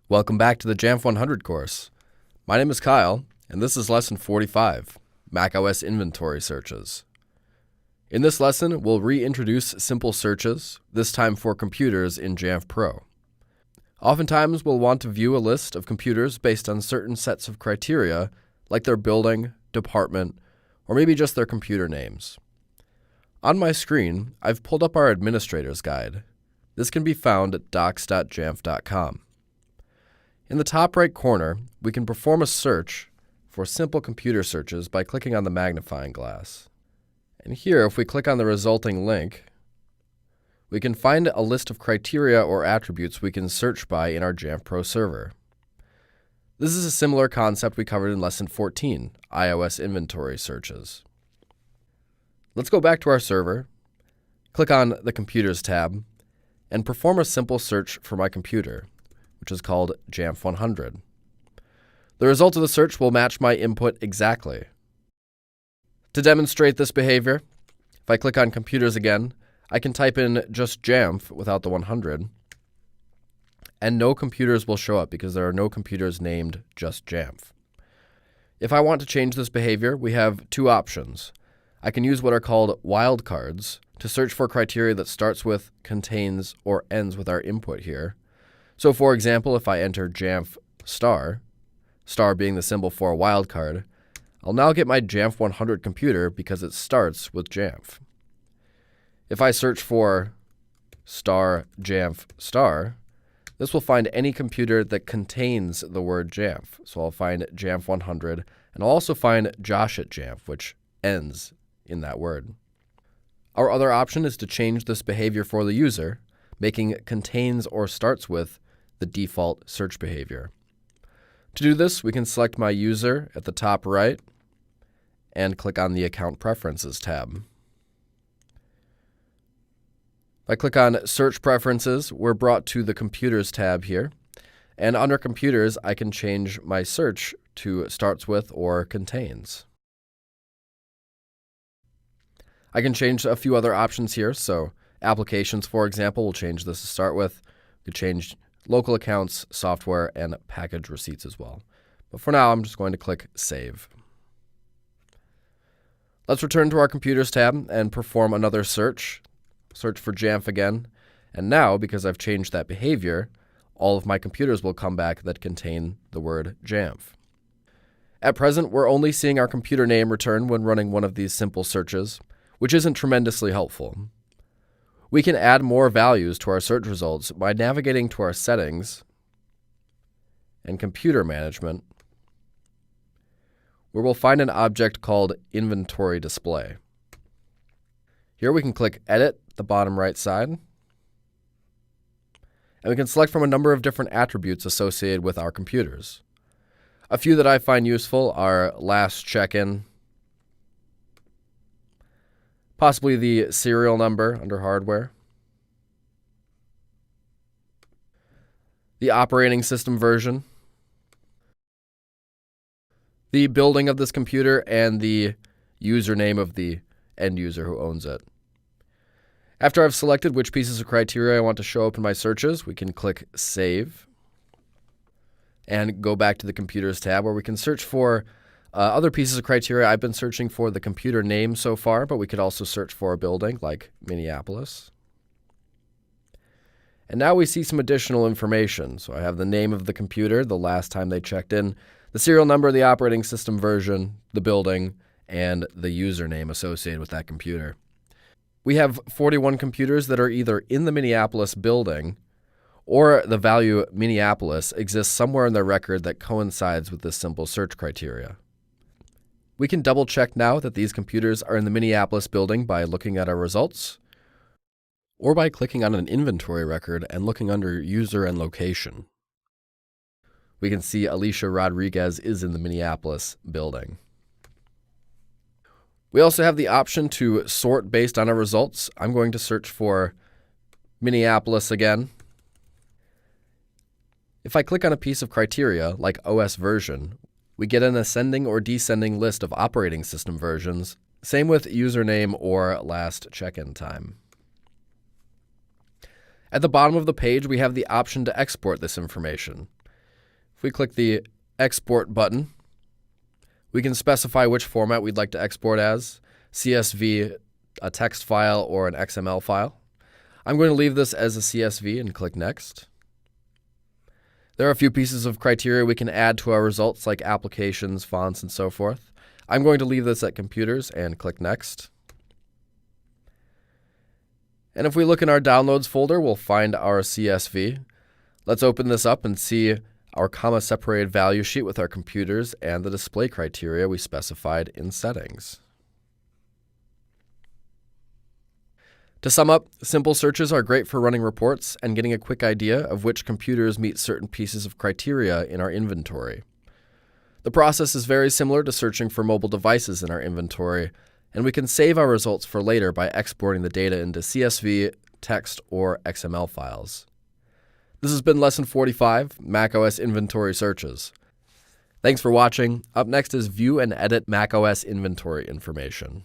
Welcome back to the Jamf 100 course. My name is Kyle, and this is lesson 45, macOS inventory searches. In this lesson, we'll reintroduce simple searches, this time for computers in Jamf Pro. Oftentimes, we'll want to view a list of computers based on certain sets of criteria, like their building, department, or maybe just their computer names. On my screen, I've pulled up our administrator's guide. This can be found at docs.jamf.com. In the top right corner, we can perform a search for simple computer searches by clicking on the magnifying glass. And here, if we click on the resulting link, we can find a list of criteria or attributes we can search by in our Jamf Pro server. This is a similar concept we covered in lesson 14, iOS inventory searches. Let's go back to our server, click on the Computers tab, and perform a simple search for my computer, which is called Jamf 100. The result of the search will match my input exactly. To demonstrate this behavior, if I click on Computers again, I can type in just Jamf without the 100, and no computers will show up because there are no computers named just Jamf. If I want to change this behavior, we have two options. I can use what are called wildcards to search for criteria that starts with, contains, or ends with our input here. So for example, if I enter Jamf star, star being the symbol for a wildcard, I'll now get my Jamf 100 computer because it starts with Jamf. If I search for star Jamf star, this will find any computer that contains the word Jamf. So I'll find Jamf 100, and I'll also find Josh at Jamf, which ends in that word. Our other option is to change this behavior for the user, making contains or starts with the default search behavior. To do this, we can select my user at the top right and click on the Account Preferences tab. If I click on Search Preferences, we're brought to the Computers tab here. And under Computers, I can change my search to starts with or contains. I can change a few other options here. So Applications, for example, we'll change this to start with. We could change local accounts, software, and package receipts as well. But for now, I'm just going to click Save. Let's return to our Computers tab and perform another search. Search for Jamf again. And now, because I've changed that behavior, all of my computers will come back that contain the word Jamf. At present, we're only seeing our computer name return when running one of these simple searches, which isn't tremendously helpful. We can add more values to our search results by navigating to our Settings and Computer Management, where we'll find an object called Inventory Display. Here we can click Edit, the bottom right side, and we can select from a number of different attributes associated with our computers. A few that I find useful are last check-in, possibly the serial number under hardware, the operating system version, the building of this computer, and the username of the end user who owns it. After I've selected which pieces of criteria I want to show up in my searches, we can click Save and go back to the Computers tab where we can search for other pieces of criteria. I've been searching for the computer name so far, but we could also search for a building like Minneapolis. And now we see some additional information. So I have the name of the computer, the last time they checked in, the serial number, the operating system version, the building, and the username associated with that computer. We have 41 computers that are either in the Minneapolis building or the value Minneapolis exists somewhere in their record that coincides with this simple search criteria. We can double check now that these computers are in the Minneapolis building by looking at our results or by clicking on an inventory record and looking under User and Location. We can see Alicia Rodriguez is in the Minneapolis building. We also have the option to sort based on our results. I'm going to search for Minneapolis again. If I click on a piece of criteria, like OS version, we get an ascending or descending list of operating system versions, same with username or last check-in time. At the bottom of the page, we have the option to export this information. If we click the Export button, we can specify which format we'd like to export as: CSV, a text file, or an XML file. I'm going to leave this as a CSV and click Next. There are a few pieces of criteria we can add to our results, like applications, fonts, and so forth. I'm going to leave this at Computers and click Next. And if we look in our Downloads folder, we'll find our CSV. Let's open this up and see our comma-separated value sheet with our computers and the display criteria we specified in Settings. To sum up, simple searches are great for running reports and getting a quick idea of which computers meet certain pieces of criteria in our inventory. The process is very similar to searching for mobile devices in our inventory, and we can save our results for later by exporting the data into CSV, text, or XML files. This has been Lesson 45, macOS Inventory Searches. Thanks for watching. Up next is View and Edit macOS Inventory Information.